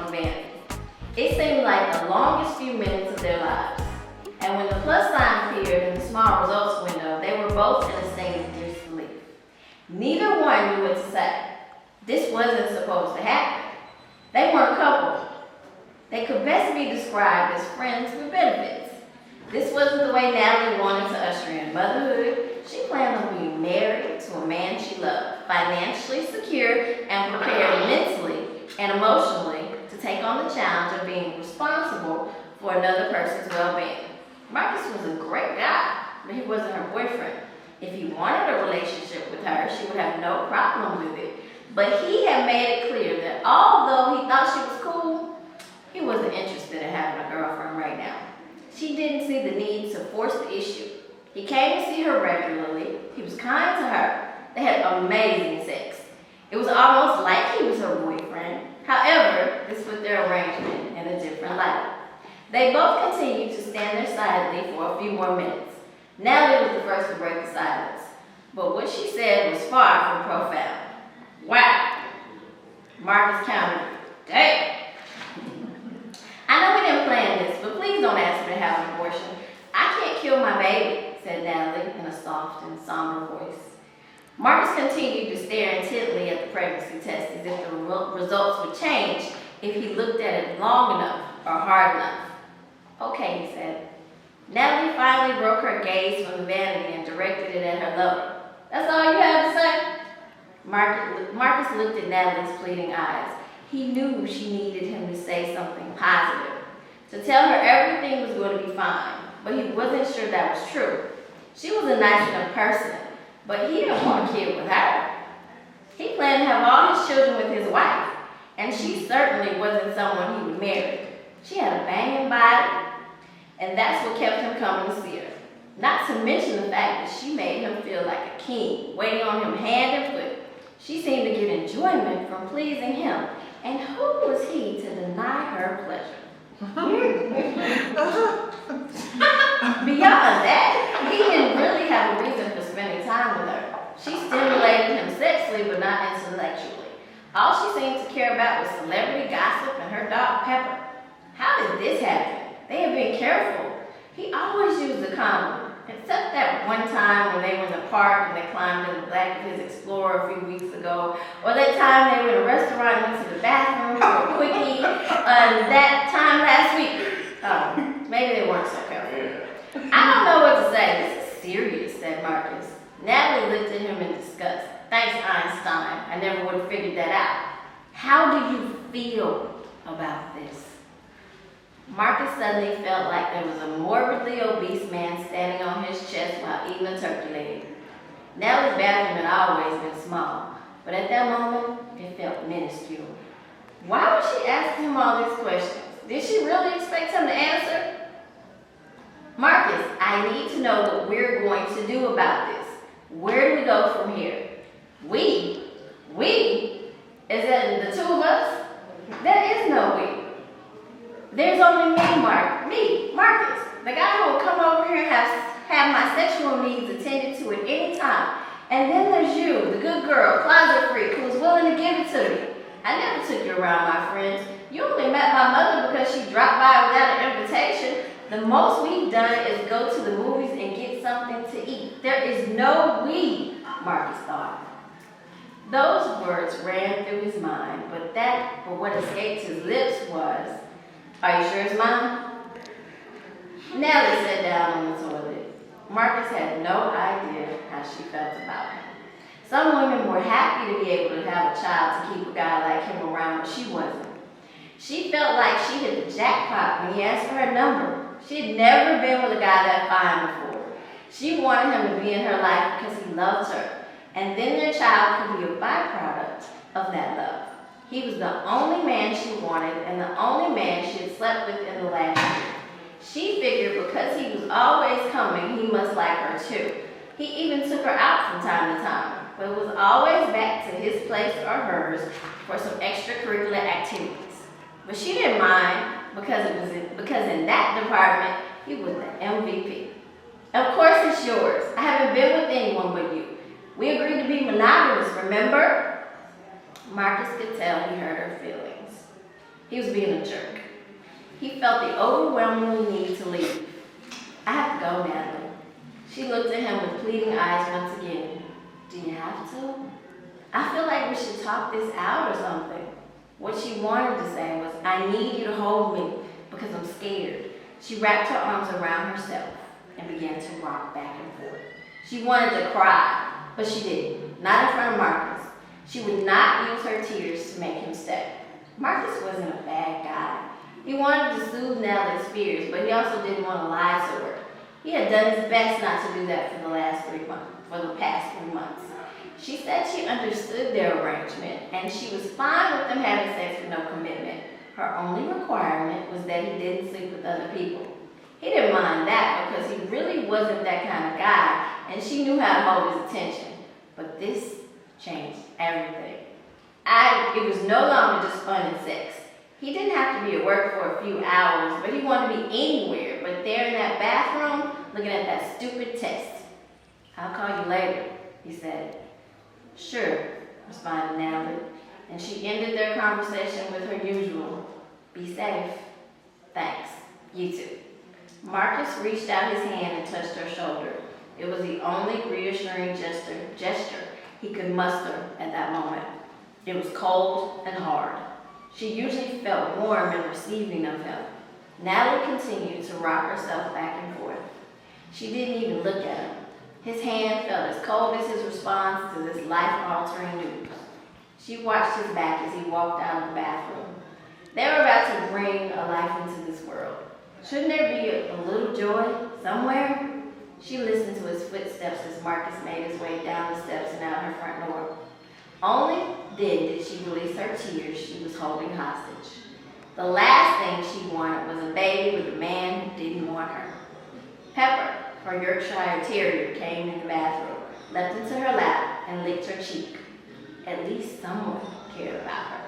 on vanity. It seemed like the longest few minutes of their lives. And when the plus sign appeared in the small results window, they were both in a state of disbelief. Neither one knew what to say. This wasn't supposed to happen. They weren't a couple. They could best be described as friends with benefits. This wasn't the way Natalie wanted to usher in motherhood. She planned on being married to a man she loved, financially secure and prepared mentally and emotionally to take on the challenge of being responsible for another person's well-being. Marcus was a great guy, but he wasn't her boyfriend. If he wanted a relationship with her, she would have no problem with it. But he had made it clear that although he thought she was cool, he wasn't interested in having a girlfriend right now. She didn't see the need to force the issue. He came to see her regularly. He was kind to her. They had amazing sex. It was almost like he was her boyfriend. However, this put their arrangement in a different light. They both continued to stand there silently for a few more minutes. Natalie was the first to break the silence. But what she said was far from profound. Wow. Marcus countered. Dang. I know we didn't plan this, but please don't ask me to have an abortion. I can't kill my baby, said Natalie in a soft and somber voice. Marcus continued to stare intently at the pregnancy test as if the results would change if he looked at it long enough or hard enough. Okay, he said. Natalie finally broke her gaze from the vanity and directed it at her lover. That's all you have to say? Marcus looked at Natalie's pleading eyes. He knew she needed him to say something positive, to tell her everything was going to be fine, but he wasn't sure that was true. She was a nice enough person, but he didn't want a kid with her. He planned to have all his children with his wife, and she certainly wasn't someone he would marry. She had a banging body, and that's what kept him coming to see her. Not to mention the fact that she made him feel like a king, waiting on him hand and foot. She seemed to get enjoyment from pleasing him, and who was he to deny her pleasure? Beyond that, he didn't really have a reason for spending time with her. She stimulated him sexually, but not intellectually. All she seemed to care about was celebrity gossip and her dog Pepper. How did this happen? They had been careful. He always used a condom, except that one time when they were in the park and they climbed in the back of his Explorer a few weeks ago, or that time they were in a restaurant and went to the bathroom for a quickie, that time last week. Maybe they weren't so careful. I don't know what to say. This is serious, said Marcus. Natalie looked at him in disgust. Thanks, Einstein. I never would have figured that out. How do you feel about this? Marcus suddenly felt like there was a morbidly obese man standing on his chest while eating a turkey leg. Natalie's bathroom had always been small, but at that moment, it felt minuscule. Why was she asking him all these questions? Did she really expect him to answer? Marcus, I need to know what we're going to do about this. Where do we go from here? We? Is that the two of us? There is no we. There's only me, Marcus, the guy who will come over here and have my sexual needs attended to at any time. And then there's you, the good girl, closet freak, who's willing to give it to me. I never took you around, my friends. You only met my mother because she dropped by without an invitation. The most we've done is go to the movies and get something to eat. There is no we, Marcus thought. Those words ran through his mind, but what escaped his lips was, are you sure it's mine? Natalie sat down on the toilet. Marcus had no idea how she felt about him. Some women were happy to be able to have a child to keep a guy like him around, but she wasn't. She felt like she hit the jackpot when he asked for her number. She had never been with a guy that fine before. She wanted him to be in her life because he loved her, and then their child could be a byproduct of that love. He was the only man she wanted and the only man she had slept with in the last year. She figured because he was always coming, he must like her too. He even took her out from time to time, but it was always back to his place or hers for some extracurricular activities. But she didn't mind because in that department, he was the MVP. Of course it's yours. I haven't been with anyone but you. We agreed to be monogamous, remember? Marcus could tell he hurt her feelings. He was being a jerk. He felt the overwhelming need to leave. I have to go, Natalie. She looked at him with pleading eyes once again. Do you have to? I feel like we should talk this out or something. What she wanted to say was, I need you to hold me because I'm scared. She wrapped her arms around herself and began to rock back and forth. She wanted to cry, but she didn't. Not in front of Marcus. She would not use her tears to make him stay. Marcus wasn't a bad guy. He wanted to soothe Natalie's fears, but he also didn't want to lie to her. He had done his best not to do that for the past 3 months. She said she understood their arrangement, and she was fine with them having sex with no commitment. Her only requirement was that he didn't sleep with other people. He didn't mind that because he really wasn't that kind of guy, and she knew how to hold his attention. But this changed everything. It was no longer just fun and sex. He didn't have to be at work for a few hours, but he wanted to be anywhere but there in that bathroom looking at that stupid test. I'll call you later, he said. Sure, responded Natalie, and she ended their conversation with her usual, be safe. Thanks, you too. Marcus reached out his hand and touched her shoulder. It was the only reassuring gesture he could muster at that moment. It was cold and hard. She usually felt warm and receiving of him. Natalie continued to rock herself back and forth. She didn't even look at him. His hand felt as cold as his response to this life-altering news. She watched his back as he walked out of the bathroom. They were about to bring a life into this world. Shouldn't there be a little joy somewhere? She listened to his footsteps as Marcus made his way down the steps and out her front door. Only then did she release her tears she was holding hostage. The last thing she wanted was a baby with a man who didn't want her. Pepper, her Yorkshire Terrier, came in the bathroom, leapt into her lap, and licked her cheek. At least someone cared about her.